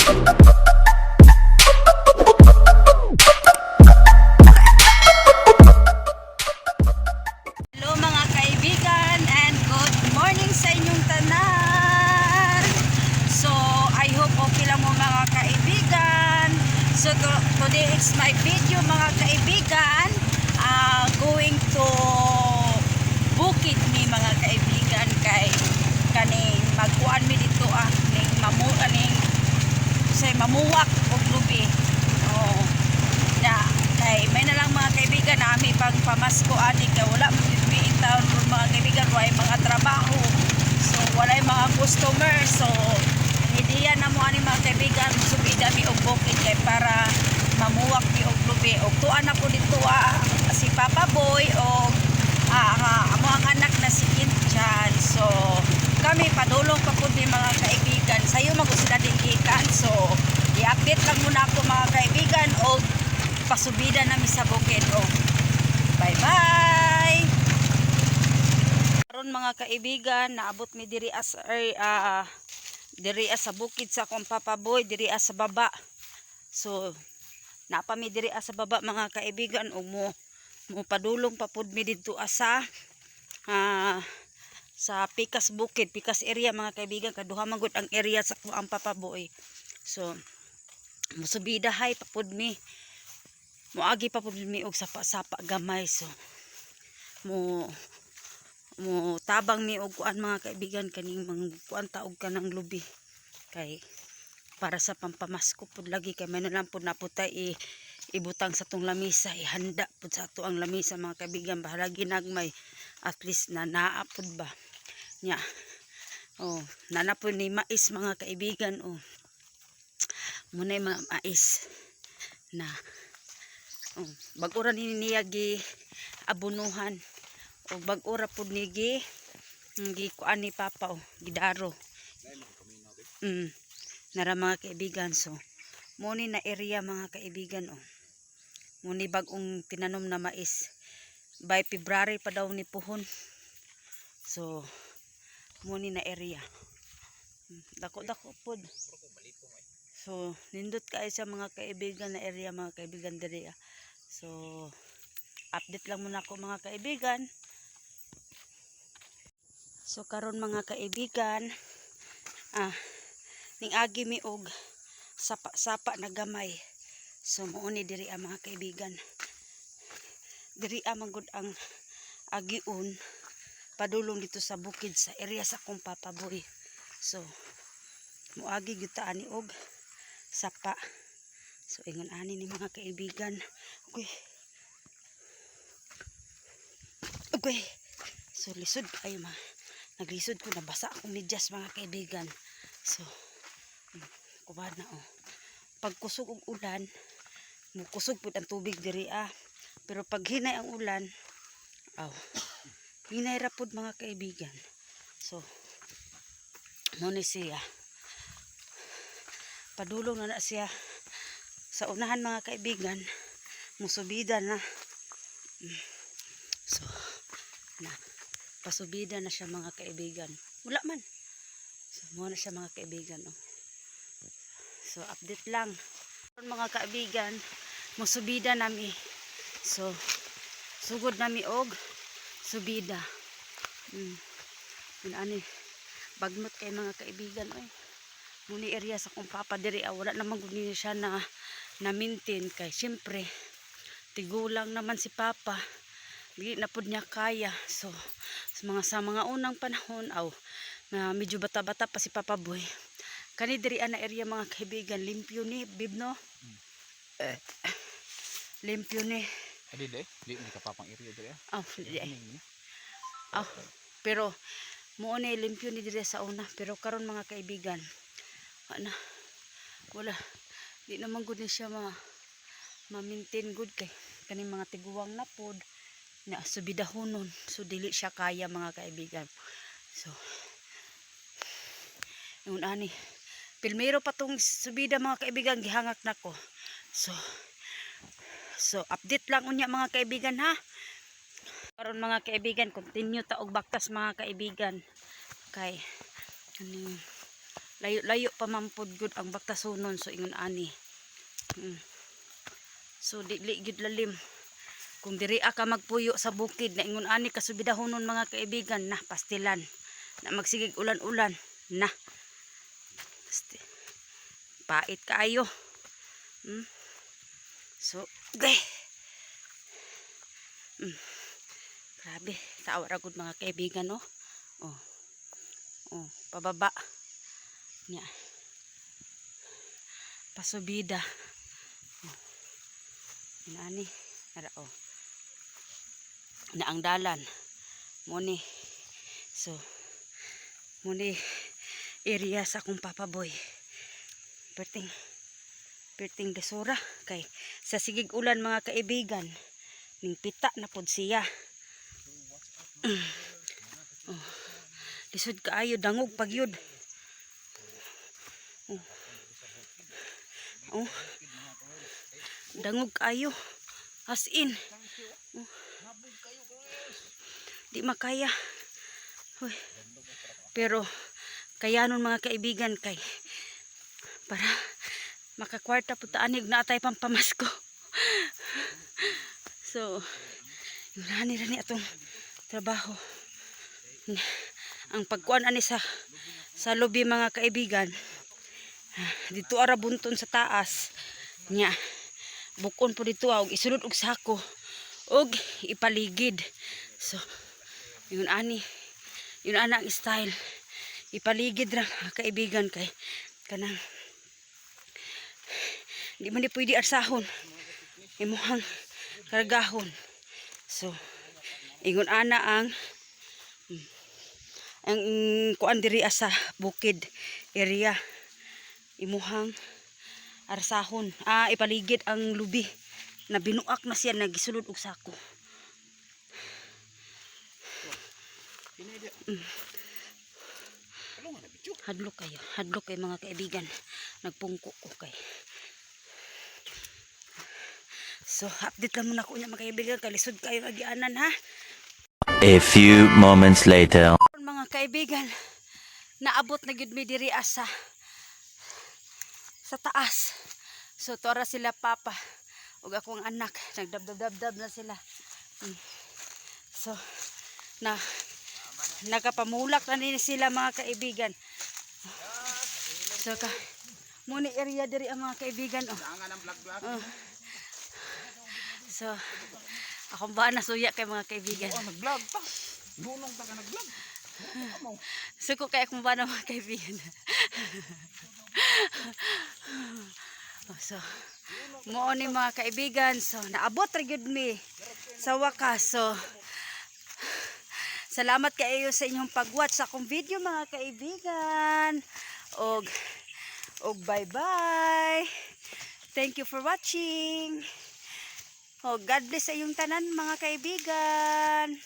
Hello mga kaibigan and good morning sa inyong tanan. So I hope okay lang mo mga kaibigan. So today it's my video mga kaibigan, going to bukid ni mga kaibigan kay kaning magkuan mi dito ning mamuwak og lubi. Oh. Na kay may na lang mga kaibigan nami pang pamasko ani kay wala mi in town mga kaibigan, wala mga trabaho. So wala mga customer. So ideya na mo ani mga kaibigan subida mi og bukid kay para mamuwak mi og lubi. Og tuan ako dito si Papa Boy og amo ang anak na si Kinchan. So kami padulong pa pud ni mga kaibigan. Sayo magusida din gikan. So i-update lang muna ako mga kaibigan og pasubida na mi sa bukid. Og bye bye. Karon mga kaibigan naabot mi diri sa bukid sa akong Papa Boy diri sa baba. So napa mi diri sa baba mga kaibigan og mo padulong pa pud mi didto sa Pikas Bukid, Pikas area mga kaibigan. Kaduha man gud ang area sa ang Papa Boy. So musubida hay pa pud mi. Moagi pa pud mi og sapa-sapa gamay. So mo tabang mi og kuan mga kaibigan kaning kuan taog kanang lubi kay para sa pampamasko pud lagi kay may nalang pud naputay ibutang sa tong lamisa, ihanda pud sa ato ang lamisa mga kaibigan. Bahala ginagmay at least na naapod ba nya. Nana po ni mais mga kaibigan. Muna mga mais na bag-ura niya gi abunuhan o bag-ura po ni gi kuan ni Papa gidaro nara mga kaibigan. So muni na area mga kaibigan. Muni bagong tinanom na mais by February pa daw ni puhon. So muni na area dako pod. So nindot kayo sa mga kaibigan na area mga kaibigan diri. So update lang muna ako mga kaibigan. So karon mga kaibigan ning agi mi og sapa na gamay. So muuni diri mga kaibigan. Diri manggod ang agiun padulong dito sa bukid sa area sa akong Papa Boy. So muagi gyud ta ani og sapa. So ingon ani ni mga kaibigan. Okay. So lisod kayo naglisod ko, nabasa akong medyas mga kaibigan. So kubad na pag kusog og ulan mukusog pud ang tubig diri pero pag hinay ang ulan hinay ra pud mga kaibigan. So mo ni siya padulong na siya sa unahan mga kaibigan. Musubida na. So pasubida na siya mga kaibigan. Wala man. So mo na siya mga kaibigan. So update lang mga kaibigan. Musubida nami. So sugod nami og subida. Ani bagnot kay mga kaibigan muni area sa kong Papa diri wala naman gud niya siya na maintain kay syempre tigulang naman si Papa, di na pud niya kaya. So sa mga unang panahon na medyo bata-bata pa si Papa Boy kani diri na area mga kaibigan limpyo ni bibno. Limpyo ni di ka papang area diri pero mo na limpyo ni diri sa una. Pero karon mga kaibigan wala di naman gud ni siya ma-maintain good kay kaning mga tiguwang na pod na subidahonon. So dili siya kaya mga kaibigan. So yun ani pilmero pa tong subida mga kaibigan gihangak nako. So update lang unya mga kaibigan ha. Karon mga kaibigan continue ta og baktas mga kaibigan kay layo pa mampod gud ang baktasunon, so ingon ani. So dili gid lalim. Kung diri ka magpuyo sa bukid na ingon ani kasubidahonon mga kaibigan na pastilan na magsigig ulan-ulan na. Pait kaayo. So, okay. Grabe, tawa ra gud mga kaibigan, no? Pababa. Nya. Pasubida. Inani, ara na ang dalan. Muni. So, muni area sa akong papaboy. Perting gasura kay sa sigig ulan mga kaibigan ning pita na pod siya. Lisod kaayo dangog pagyud. Dangog kaayo as in. Di makaya. Pero kayanon mga kaibigan kay para makakwarta po taanig na atay pampamasko. So, yung rani atong trabaho. Ang pagkuan ani sa lobby mga kaibigan. Dito ara bunton sa taas. Nya, bukon po dito og isulod og sako og ipaligid. So, yun ana ang style. Ipaligid ra mga kaibigan kay kanang di man di pwede arsahon imuhang kargahon. So ingon ana ang kuan diri sa bukid area imuhang arsahon ipaligid ang lubi na binuak na siya nagisulod og sako. Hadlok kay mga kaibigan, nagpungko ko kay. So, update lang muna ko niya mga kaibigan. Kalisod kayo agianan ha. A few moments later. Mga kaibigan, naabot na gyud mi diri sa taas. So, tora sila papa ug akong anak. Nagdabdab na sila. So, nakapamulak na din sila mga kaibigan. So, muni area diri ang mga kaibigan. So, akong ba nasuya kay mga kaibigan. Nag-vlog pa. Bunong pa ka nag-vlog. So, ko kay akong ba na mga kaibigan. So, mo ni mga kaibigan. So, naabot ra gyud mi sa wakas. So, salamat kayo sa inyong pag-watch sa akong video mga kaibigan. Og bye-bye. Thank you for watching. God bless sa iyong tanan mga kaibigan.